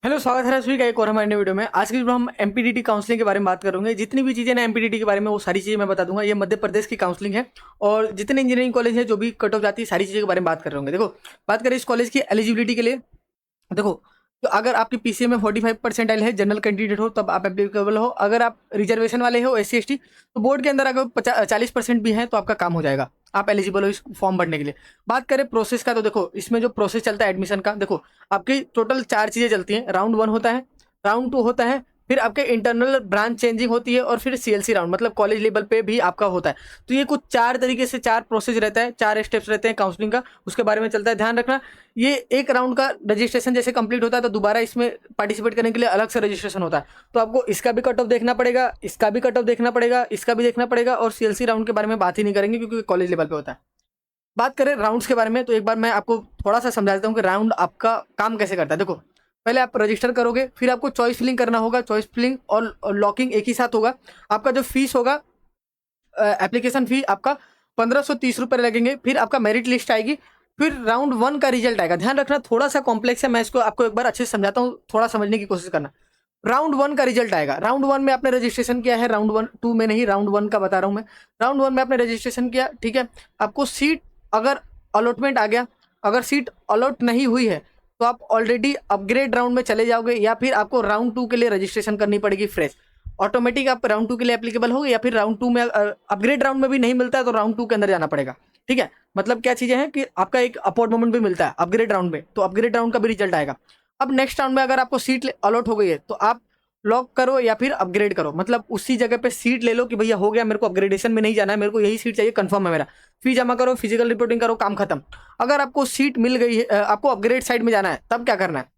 Hello, स्वागत है सभी का एक और हमारे नए वीडियो में। आज की वीडियो हम एमपीडीटी काउंसलिंग के बारे में बात करेंगे। जितनी भी चीज़ें ना एमपीडीटी के बारे में वो सारी चीज़ें मैं बता दूंगा। ये मध्य प्रदेश की काउंसलिंग है और जितने इंजीनियरिंग कॉलेज है जो भी कट ऑफ जाती है सारी चीज़ों के बारे में बात कर रहे होंगे। देखो, बात करें इस कॉलेज की एलिजिबिलिटी के लिए। देखो, तो अगर आपकी पीसीए में 45% है, जनरल कैंडिडेट हो तब आप एप्लीकेबल हो। अगर आप रिजर्वेशन वाले हो, एससी एसटी, तो बोर्ड के अंदर अगर 40% भी है तो आपका काम हो जाएगा, आप एलिजिबल हो इस फॉर्म भरने के लिए। बात करें प्रोसेस का, तो देखो इसमें जो प्रोसेस चलता है एडमिशन का, देखो आपकी टोटल 4 चीज़ें चलती हैं। राउंड 1 होता है, राउंड 2 होता है, फिर आपके इंटरनल ब्रांच चेंजिंग होती है और फिर सीएलसी राउंड मतलब कॉलेज लेवल पे भी आपका होता है। तो ये कुछ 4 तरीके से 4 प्रोसेस रहता है, 4 स्टेप्स रहते हैं काउंसलिंग का, उसके बारे में चलता है। ध्यान रखना, ये एक राउंड का रजिस्ट्रेशन जैसे कंप्लीट होता है तो दोबारा इसमें पार्टिसिपेट करने के लिए अलग से रजिस्ट्रेशन होता है। तो आपको इसका भी कट ऑफ देखना पड़ेगा, इसका भी कट ऑफ देखना पड़ेगा, इसका भी देखना पड़ेगा। और सीएलसी राउंड के बारे में बात ही नहीं करेंगे क्योंकि कॉलेज लेवल पे होता है। बात करें राउंड्स के बारे में तो एक बार मैं आपको थोड़ा सा समझा देता हूँ कि राउंड आपका काम कैसे करता है। देखो, पहले आप रजिस्टर करोगे, फिर आपको चॉइस फिलिंग करना होगा। चॉइस फिलिंग और लॉकिंग एक ही साथ होगा। आपका जो फीस होगा, एप्लीकेशन फी आपका 1530 रुपये लगेंगे। फिर आपका मेरिट लिस्ट आएगी, फिर राउंड 1 का रिजल्ट आएगा। ध्यान रखना, थोड़ा सा कॉम्प्लेक्स है, मैं इसको आपको एक बार अच्छे से समझाता हूँ, थोड़ा समझने की कोशिश करना। राउंड 1 का रिजल्ट आएगा। राउंड 1 में आपने रजिस्ट्रेशन किया है, राउंड 1 2 में नहीं, राउंड 1 का बता रहा हूँ मैं। राउंड 1 में आपने रजिस्ट्रेशन किया, ठीक है। आपको सीट अगर अलॉटमेंट आ गया, अगर सीट अलॉट नहीं हुई है तो आप ऑलरेडी अपग्रेड राउंड में चले जाओगे, या फिर आपको राउंड 2 के लिए रजिस्ट्रेशन करनी पड़ेगी फ्रेश। ऑटोमेटिक आप राउंड 2 के लिए एप्लीकेबल हो, या फिर राउंड 2 में अपग्रेड राउंड में भी नहीं मिलता है तो राउंड 2 के अंदर जाना पड़ेगा, ठीक है। मतलब क्या चीज़ें हैं कि आपका एक अपवर्ड मोमेंट भी मिलता है अपग्रेड राउंड में, तो अपग्रेड राउंड का भी रिजल्ट आएगा। अब नेक्स्ट राउंड में अगर आपको सीट अलॉट हो गई है तो आप लॉक करो या फिर अपग्रेड करो, मतलब उसी जगह पे सीट ले लो कि भैया हो गया, मेरे को अपग्रेडेशन में नहीं जाना है, मेरे को यही सीट चाहिए, कंफर्म है मेरा। फी जमा करो, फिजिकल रिपोर्टिंग करो, काम खत्म। अगर आपको सीट मिल गई है, आपको अपग्रेड साइड में जाना है, तब क्या करना है?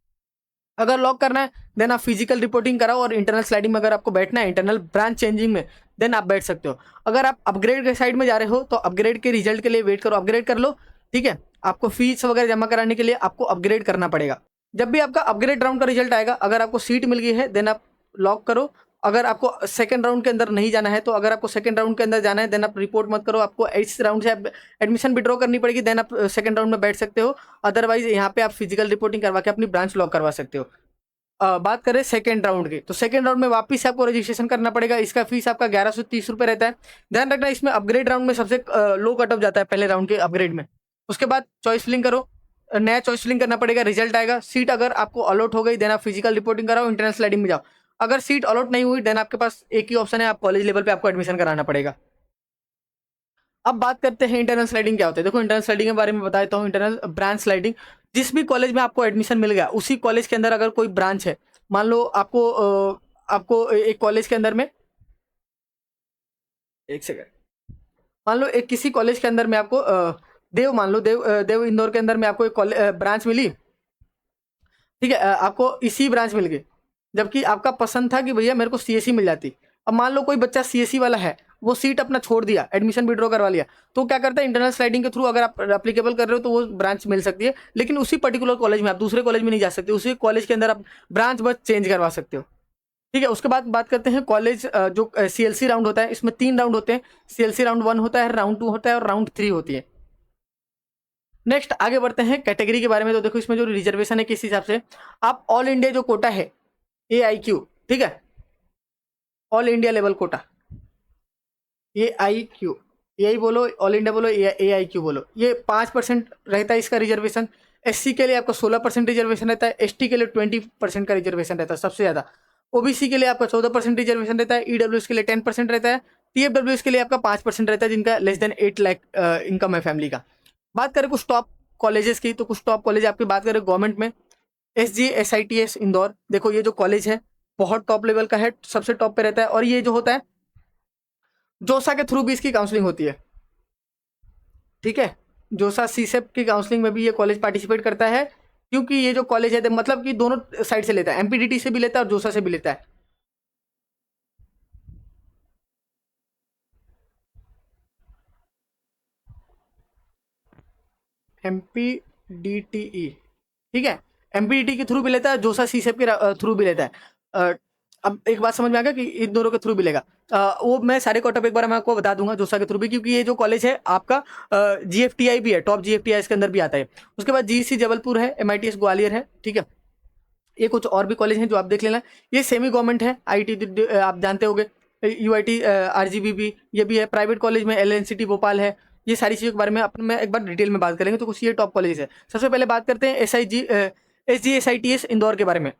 अगर लॉक करना है देन आप फिजिकल रिपोर्टिंग कराओ, और इंटरनल स्लाइडिंग में अगर आपको बैठना है, इंटरनल ब्रांच चेंजिंग में, देन आप बैठ सकते हो। अगर आप अपग्रेड के साइड में जा रहे हो तो अपग्रेड के रिजल्ट के लिए वेट करो, अपग्रेड कर लो, ठीक है। आपको फीस वगैरह जमा कराने के लिए आपको अपग्रेड करना पड़ेगा। जब भी आपका अपग्रेड राउंड का रिजल्ट आएगा, अगर आपको सीट मिल गई है देन आप लॉक करो। अगर आपको सेकंड राउंड के अंदर नहीं जाना है, तो अगर आपको सेकंड राउंड के अंदर जाना है देन आप रिपोर्ट मत करो, आपको इस राउंड से एडमिशन विड्रॉ करनी पड़ेगी, देन आप सेकंड राउंड में बैठ सकते हो। अदरवाइज यहाँ पे आप फिजिकल रिपोर्टिंग करवा के अपनी ब्रांच लॉक करवा सकते हो। बात करें सेकेंड राउंड की, तो सेकेंड राउंड में वापस से आपको रजिस्ट्रेशन करना पड़ेगा। इसका फीस आपका 1130 रुपये रहता है। ध्यान रखना, इसमें अपग्रेड राउंड में सबसे लो कट ऑफ जाता है पहले राउंड के अपग्रेड में। उसके बाद चॉइस फिलिंग करो, नया चॉइस फिलिंग करना पड़ेगा, रिजल्ट आएगा। सीट अगर आपको अलॉट हो गई देन आप फिजिकल रिपोर्टिंग कराओ, इंटरनल स्लाइडिंग में जाओ। अगर सीट अलॉट नहीं हुई देन आपके पास एक ही ऑप्शन है, आप कॉलेज लेवल पे आपको एडमिशन कराना पड़ेगा। अब बात करते हैं इंटरनल स्लाइडिंग क्या होता है। देखो, इंटरनल स्लाइडिंग के बारे में बता देता हूँ। इंटरनल ब्रांच स्लाइडिंग, जिस भी कॉलेज में आपको एडमिशन मिल गया उसी कॉलेज के अंदर अगर कोई ब्रांच है, मान लो आपको एक कॉलेज के अंदर में, एक सेकंड, मान लो एक किसी कॉलेज के अंदर में आपको देव, मान लो देव इंदौर के अंदर में आपको एक ब्रांच मिली, ठीक है। आपको इसी ब्रांच मिल गई, जबकि आपका पसंद था कि भैया मेरे को सीएससी मिल जाती। अब मान लो कोई बच्चा सीएससी वाला है, वो सीट अपना छोड़ दिया, एडमिशन विड्रॉ करवा लिया, तो क्या करता है इंटरनल स्लाइडिंग के थ्रू अगर आप अप्लीकेबल कर रहे हो तो वो ब्रांच मिल सकती है, लेकिन उसी पर्टिकुलर कॉलेज में, आप दूसरे कॉलेज में नहीं जा सकते, उसी कॉलेज के अंदर आप ब्रांच बस चेंज करवा सकते हो, ठीक है। उसके बाद बात करते हैं कॉलेज जो सीएलसी राउंड होता है, इसमें 3 राउंड होते हैं। सीएलसी राउंड 1 होता है, राउंड 2 होता है और राउंड 3 होती है। नेक्स्ट आगे बढ़ते हैं कैटेगरी के बारे में। तो देखो, इसमें जो रिजर्वेशन है किस हिसाब से, आप ऑल इंडिया जो कोटा है AIQ, ठीक है, all India level quota AIQ, AI बोलो, ऑल इंडिया बोलो, AIQ बोलो, ये 5% रहता है इसका रिजर्वेशन। SC के लिए आपका 16% रिजर्वेशन रहता है, ST के लिए 20% का रिजर्वेशन रहता है सबसे ज़्यादा। OBC के लिए आपका 14% रिजर्वेशन रहता है, EWS के लिए 10% रहता है, TFWS के लिए आपका 5% रहता है जिनका लेस देन 8 लाख इनकम है फैमिली का। बात करें कुछ टॉप कॉलेजेस की, तो कुछ टॉप कॉलेज आपकी बात करें गवर्नमेंट में, SGSITS इंदौर, देखो ये जो कॉलेज है बहुत टॉप लेवल का है, सबसे टॉप पे रहता है। और ये जो होता है जोसा के थ्रू भी इसकी काउंसलिंग होती है, ठीक है। जोसा सीसेप की काउंसलिंग में भी ये कॉलेज पार्टिसिपेट करता है, क्योंकि ये जो कॉलेज है मतलब कि दोनों साइड से लेता है, MPDT से भी लेता है और जोसा से भी लेता है। MPDTE, ठीक है, MPDT के थ्रू भी लेता है, जोसा सीसेप के थ्रू भी लेता है। अब एक बात समझ में आ गया कि इन दोनों के थ्रू भी लेगा। वो मैं सारे कॉटअप एक बार मैं आपको बता दूंगा जोसा के थ्रू भी, क्योंकि ये जो कॉलेज है आपका GFTI भी है, टॉप GFTI इसके अंदर भी आता है। उसके बाद GEC जबलपुर है, MITS ग्वालियर है, ठीक है। ये कुछ और भी कॉलेज हैं जो आप देख लेना। ये सेमी गवर्नमेंट है, IIT आप जानते होंगे, UIT, RGBB ये भी है। प्राइवेट कॉलेज में LNCT भोपाल है। ये सारी चीज़ों के बारे में अपन में एक बार डिटेल में बात करेंगे। तो कुछ ये टॉप कॉलेज है। सबसे पहले बात करते हैं SGSITS इंदौर के बारे में।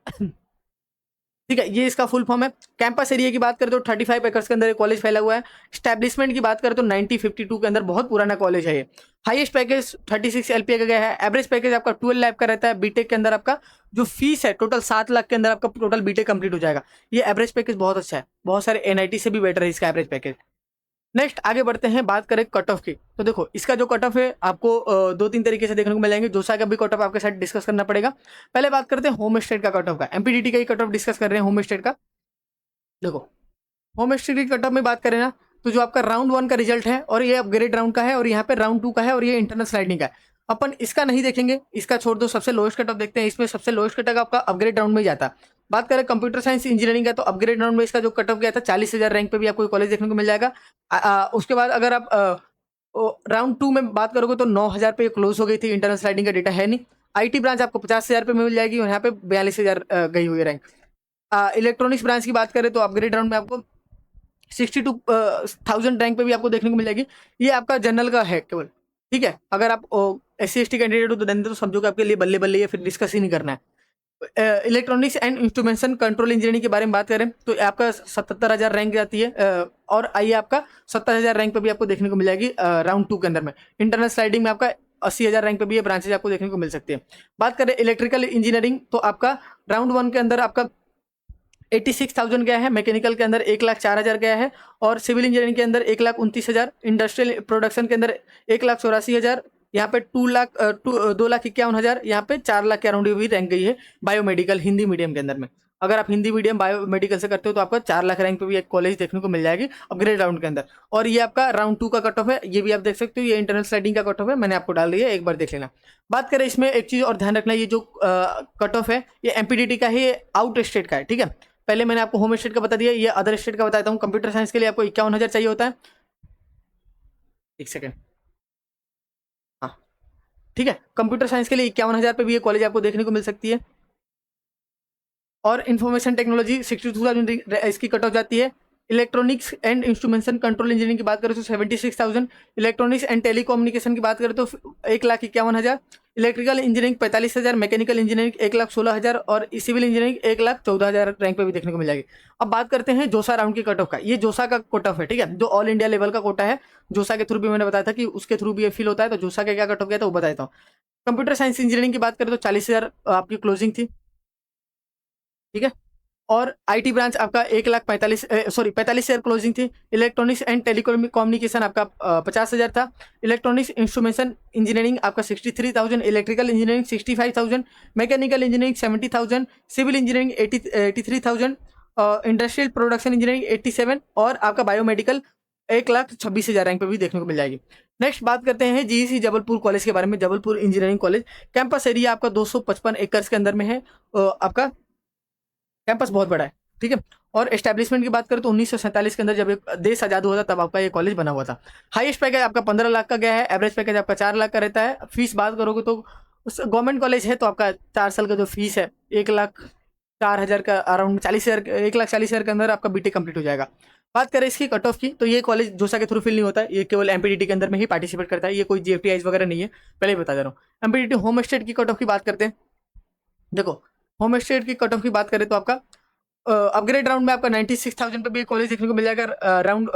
ठीक है, ये इसका फुल फॉर्म है। कैंपस एरिया की बात करें तो 35 एकर्स के अंदर कॉलेज फैला हुआ है। स्टैब्लिशमेंट की बात करें तो 1952 के अंदर बहुत पुराना कॉलेज है ये। हाईएस्ट पैकेज 36 LPA का गया है। एवरेज पैकेज आपका 12 लाख का रहता है। बीटेक के अंदर आपका जो फीस है टोटल 7 लाख के अंदर आपका टोटल बीटेक कंप्लीट हो जाएगा। ये एवरेज पैकेज बहुत अच्छा है, बहुत सारे NIT से भी बेटर है इसका एवरेज पैकेज। नेक्स्ट आगे बढ़ते हैं, बात करें कट ऑफ की। तो देखो इसका जो कट ऑफ है आपको 2-3 तरीके से देखने को मिल जाएंगे। जोसा का भी कट ऑफ आपके साथ डिस्कस करना पड़ेगा। पहले बात करते हैं होम स्टेट का कट ऑफ का। MPDT का ही कट ऑफ डिस्कस कर रहे हैं होम स्टेट का। देखो होम स्टेट की कट ऑफ में बात करें ना, तो जो आपका राउंड 1 का रिजल्ट है और ये अपग्रेड राउंड का है, और यहाँ पे राउंड 2 का है, और ये इंटरनल स्लाइडिंग का है। अपन इसका नहीं देखेंगे, इसका छोड़ दो। सबसे लोएस्ट कट ऑफ देखते हैं। इसमें सबसे लोएस्ट कट ऑफ आपका अपग्रेड राउंड में ही जाता है। बात करें कंप्यूटर साइंस इंजीनियरिंग का, तो अपग्रेड राउंड में इसका जो कट ऑफ गया था 40,000 रैंक पे भी आपको कॉलेज देखने को मिल जाएगा। उसके बाद अगर आप राउंड 2 में बात करोगे तो 9,000 पे क्लोज हो गई थी। इंटरनल स्लाइडिंग का डेटा है नहीं। IT ब्रांच आपको 50,000 पे मिल जाएगी, और यहाँ पे 42,000 गई हुई रैंक। इलेक्ट्रॉनिक्स ब्रांच की बात करें तो अपग्रेड राउंड में आपको 62,000 रैंक पे भी आपको देखने को मिल जाएगी। ये आपका जनरल का है केवल। ठीक है, अगर आप SC/ST कैंडिडेट हो तो देन तो समझो कि आपके लिए बल्ले बल्ले, फिर डिस्कस ही नहीं करना है। Electronics and instrumentation control engineering के बारे में बात करें तो आपका 77,000 रैंक जाती है। और आइए आपका 70,000 रैंक पे भी आपको देखने को मिल जाएगी राउंड 2 के अंदर में। इंटरनल स्लाइडिंग में आपका 80,000 रैंक पे भी ये ब्रांचेज आपको देखने को मिल सकती है। बात करें इलेक्ट्रिकल इंजीनियरिंग, तो आपका राउंड 1 के अंदर आपका 86,000 गया है। मैकेनिकल के अंदर 1,04,000 गया है। और सिविल इंजीनियरिंग के अंदर 1,29,000। इंडस्ट्रियल प्रोडक्शन के अंदर 1,84,000। यहाँ पे 2,51,000। यहाँ पे 4 लाख के अराउंड भी रैंक गई है बायोमेडिकल हिंदी मीडियम के अंदर में। अगर आप हिंदी मीडियम बायोमेडिकल से करते हो तो आपका 4 लाख रैंक पे भी एक कॉलेज देखने को मिल जाएगी अपग्रेड राउंड के अंदर। और ये आपका राउंड 2 का कट ऑफ है, ये भी आप देख सकते हो। ये इंटरनल स्लाइडिंग का कट ऑफ है, मैंने आपको डाल दिया, एक बार देख लेना। बात करें इसमें एक चीज़ और ध्यान रखना, ये जो कट ऑफ है ये MPDT का ही आउट स्टेट का है। ठीक है, पहले मैंने आपको होम स्टेट का बता दिया, ये अदर स्टेट का बताता हूँ। कंप्यूटर साइंस के लिए आपको 51,000 चाहिए होता है। एक सेकेंड, हाँ ठीक है, कंप्यूटर साइंस के लिए 51,000 पे भी ये कॉलेज आपको देखने को मिल सकती है। और इन्फॉर्मेशन टेक्नोलॉजी 62,000 इसकी कट ऑफ जाती है। Electronics and instrumentation control engineering की बात करें तो 76,000। इलेक्ट्रॉनिक्स एंड टेलीकम्युनिकेशन की बात करें तो 1,51,000। Electrical engineering 45,000। Mechanical engineering 1,16,000। और सिविल इंजीनियरिंग 1,14,000 रैंक पे भी देखने को मिल जाएगी। अब बात करते हैं जोसा राउंड की कट ऑफ का। ये जोसा का कट ऑफ है, ठीक है, जो ऑल इंडिया लेवल का कोटा है। जोसा के थ्रू भी मैंने बताया था कि उसके थ्रू भी ये फिल होता है। तो जोसा का क्या कट ऑफ गया था वो बताता हूँ। कंप्यूटर साइंस इंजीनियरिंग की बात करें तो 40,000 आपकी क्लोजिंग थी। ठीक है, और IT ब्रांच आपका 45,000 क्लोजिंग थी। इलेक्ट्रॉनिक्स एंड टेलीकम्युनिकेशन आपका 50,000 था। इलेक्ट्रॉनिक्स इंस्ट्रूमेंटेशन इंजीनियरिंग आपका 63,000। Electrical engineering 65,000। Mechanical engineering 70,000। Civil engineering 83,000। Industrial production engineering 87। और आपका बायोमेडिकल 1,26,000 रैंक पे भी देखने को मिल जाएगी। नेक्स्ट बात करते हैं GEC जबलपुर कॉलेज के बारे में। Jabalpur engineering college campus area आपका 255 एकर्स के अंदर में है। आपका कैंपस बहुत बड़ा है। ठीक है, और एस्टैब्लिशमेंट की बात करें तो 1947 के अंदर जब देश आज़ाद हुआ था तब आपका ये कॉलेज बना हुआ था। हाईएस्ट पैकेज आपका 15 लाख का गया है। एवरेज पैकेज आपका 4 लाख का रहता है। फीस बात करोगे तो गवर्नमेंट कॉलेज है तो आपका 4 साल का जो फीस है 1,04,000 का अराउंड 40,000 1,40,000 के अंदर आपका BTech कंप्लीट हो जाएगा। बात करें इसकी कट ऑफ की तो ये कॉलेज जोसा के थ्रू फिल नहीं होता है, ये केवल MPDT के अंदर में ही पार्टिसिपेट करता है। ये कोई GFTIs वगैरह नहीं है, पहले ही बता दे रहा हूँ। MPDT होम स्टेट की कट ऑफ की बात करते हैं। देखो होम स्टेट की कट ऑफ की बात करें तो आपका अपग्रेड राउंड में आपका 96,000 पे भी कॉलेज देखने को मिल जाएगा। राउंड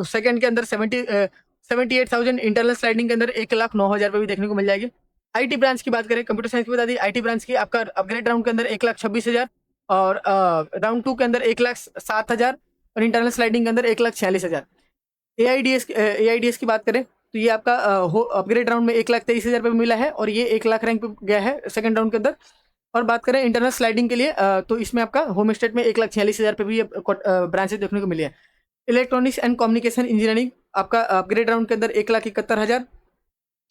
सेकंड के अंदर 78,000। इंटरनल स्लाइडिंग के अंदर 1,09,000 पे भी देखने को मिल जाएगी। IT ब्रांच की बात करें, कंप्यूटर साइंस की बता दी। IT ब्रांच की आपका अपग्रेड राउंड के अंदर 1,26,000। और राउंड 2 के अंदर 1,07,000। और इंटरनल स्लाइडिंग के अंदर 1,46,000। AIDS की बात करें तो ये आपका अपग्रेड राउंड में 1,23,000 पे मिला है। और ये 1 लाख रैंक पे गया है सेकंड राउंड के अंदर। और बात करें इंटरनल स्लाइडिंग के लिए तो इसमें आपका होम स्टेट में 1,46,000 पे भी ब्रांचेज देखने को मिली है। इलेक्ट्रॉनिक्स एंड कम्युनिकेशन इंजीनियरिंग आपका अपग्रेड राउंड के अंदर 1,71,000।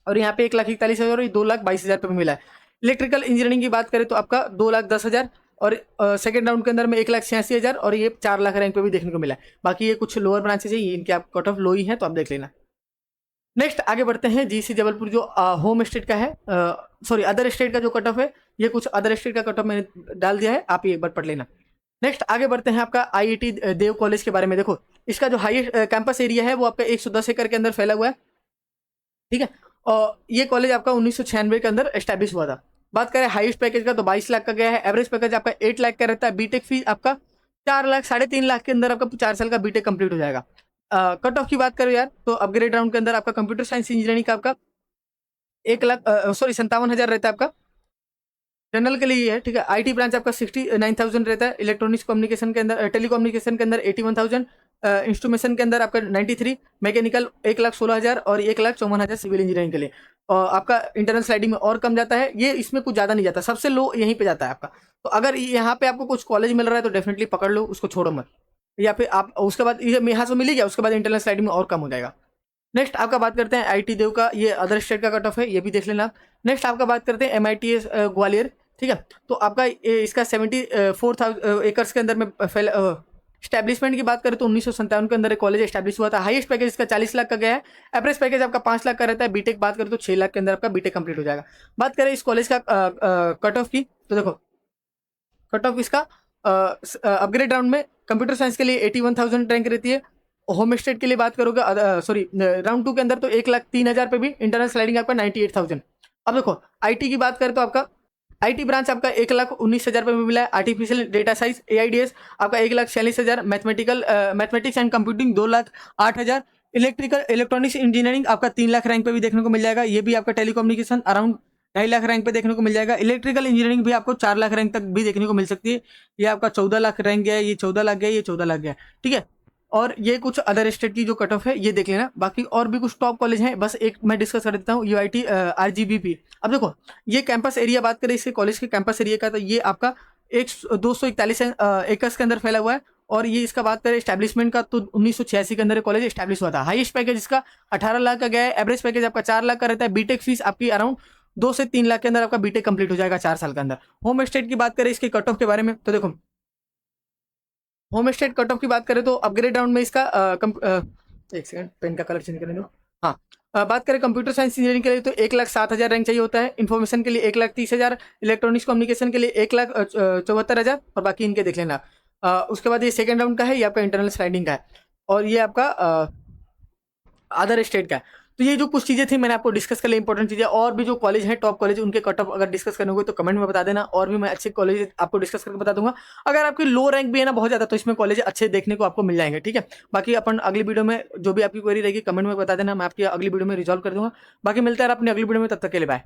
और यहाँ पे 1,41,000 और 2,22,000 पे भी मिला है। इलेक्ट्रिकल इंजीनियरिंग की बात करें तो आपका 2,10,000। और सेकेंड राउंड के अंदर में 1,86,000। और ये 4 लाख रैंक पे भी देखने को मिला है। बाकी ये कुछ लोअर ब्रांचेज है, इनके आप कट ऑफ लो ही है तो आप देख लेना। नेक्स्ट आगे बढ़ते हैं GC जबलपुर जो होम स्टेट का है, सॉरी अदर स्टेट का जो कट ऑफ है ये कुछ अदर स्टेट का कट ऑफ मैंने डाल दिया है, आप ये एक बार पढ़ लेना। नेक्स्ट आगे बढ़ते हैं आपका आईआईटी देव कॉलेज के बारे में। देखो इसका जो हाईएस्ट कैंपस एरिया है वो आपका 110 एकड़ के अंदर फैला हुआ है, ठीक है। और ये कॉलेज आपका 1996 के अंदर एस्टैब्लिश हुआ था। बात करें हाईएस्ट पैकेज का तो 22 लाख का गया है। एवरेज पैकेज आपका 8 लाख का रहता है। बीटेक फीस आपका 4 लाख 3.5 लाख के अंदर आपका 4 साल का बीटेक कंप्लीट हो जाएगा। कट ऑफ की बात करो यार तो अपग्रेड राउंड के अंदर आपका कंप्यूटर साइंस इंजीनियरिंग का आपका 57,000 रहता है आपका, जनरल के लिए ये है, ठीक है। आईटी ब्रांच आपका 69,000 रहता है। इलेक्ट्रॉनिक्स कम्युनिकेशन के अंदर, टेलीकम्युनिकेशन के अंदर 81,000, इंस्ट्रूमेशन के अंदर आपका 93, मैकेनिकल 1,16,000 और 1,54,000 सिविल इंजीनियरिंग के लिए। और आपका इंटरनल स्लाइडिंग में और कम जाता है, ये इसमें कुछ ज़्यादा नहीं जाता, सबसे लो यहीं पे जाता है आपका। तो अगर यहाँ पे आपको कुछ कॉलेज मिल रहा है तो डेफिनेटली पकड़ लो, उसको छोड़ो मत। या फिर आप उसके बाद ये यहाँ से मिल ही गया, उसके बाद इंटरनल स्लाइडिंग में और कम हो जाएगा। नेक्स्ट आपका बात करते हैं आईटी देव का, ये अदर स्टेट का कट ऑफ है, ये भी देख लेना। नेक्स्ट आपका बात करते हैं MITS ग्वालियर, ठीक है। तो आपका इसका 74,000 एकर्स के अंदर में स्टैब्लिशमेंट की बात करें तो 1957 के अंदर एक कॉलेज एस्टैब्लिश हुआ था। हाईएस्ट पैकेज इसका 40 लाख का गया है। एवरेज पैकेज आपका 5 लाख का रहता है। बीटेक बात करें तो 6 लाख के अंदर आपका बीटेक कंप्लीट हो जाएगा। बात करें इस कॉलेज का कट ऑफ की तो देखो कट ऑफ इसका अपग्रेड राउंड में कंप्यूटर साइंस के लिए 81,000 रैंक रहती है। होम स्टेट के लिए बात करोगे राउंड 2 के अंदर तो 1,03,000 पे भी, इंटरनल स्लाइडिंग आपका 98,000। अब देखो आईटी की बात करें तो आपका आईटी ब्रांच आपका 1,19,000 पे मिला है। आर्टिफिशियल डेटा साइंस AIDS आपका 1,46,000, mathematics and computing 2,08,000, electronics engineering आपका 3 लाख रैंक पे भी देखने को मिल जाएगा। ये भी आपका टेलीकम्युनिकेशन अराउंड 2.5 लाख रैंक पे देखने को मिल जाएगा। इलेक्ट्रिकल इंजीनियरिंग भी आपको 4 लाख रैंक तक भी देखने को मिल सकती है। ये आपका 14 लाख रैंक गया है, ये 14 लाख गया, ये 14 लाख गया, ठीक है। और ये कुछ अदर स्टेट की जो कट ऑफ है ये देख लेना। बाकी और भी कुछ टॉप कॉलेज हैं, बस एक मैं डिस्कस कर देता हूँ, UIT RGBP। अब देखो ये कैंपस एरिया बात करें इसके कॉलेज के कैंपस एरिया का तो ये आपका 241 एकर्स के अंदर फैला हुआ है। और ये इसका बात करें स्टैब्लिशमेंट का तो 1986 के अंदर कॉलेज स्टैब्लिश हुआ था। हाईएस्ट पैकेज इसका 18 लाख का गया है। एवरेज पैकेज आपका 4 लाख का रहता है। बीटेक फीस आपकी अराउंड 2 से 3 लाख के अंदर आपका बीटेक कंप्लीट हो जाएगा 4 साल के अंदर। होम स्टेट की बात करें इसके कट ऑफ के बारे में तो देखो होम स्टेट कट ऑफ की बात करें तो अपग्रेड राउंड में इसका एक सेकंड पेन का कलर चेंज करने दो। हाँ बात करें कंप्यूटर साइंस इंजीनियरिंग के लिए तो 1,07,000 रैंक चाहिए होता है। इन्फॉर्मेशन के लिए 1,30,000, इलेक्ट्रॉनिक्स कम्युनिकेशन के लिए 1,74,000 और बाकी इनके देख लेना। उसके बाद ये सेकेंड राउंड का है, ये आपका इंटरनल स्लाइडिंग का है और ये आपका अदर स्टेट का है। तो ये जो कुछ चीज़ें थी मैंने आपको डिस्कस कर ली इंपॉर्टेंट चीज़ें। और भी जो कॉलेज हैं टॉप कॉलेज उनके कट ऑफ अगर डिस्कस करने होंगे तो कमेंट में बता देना, और भी मैं अच्छे कॉलेज आपको डिस्कस करके बता दूंगा। अगर आपकी लो रैंक भी है ना बहुत ज़्यादा तो इसमें कॉलेज अच्छे देखने को आपको मिल जाएंगे, ठीक है। बाकी अपन अगली वीडियो में जो भी आपकी क्वेरी रहेगी कमेंट में बता देना, मैं आपकी अगली वीडियो में रिजॉल्व कर दूंगा। बाकी मिलता है अपनी अगली वीडियो में, तब तक के लिए बाय।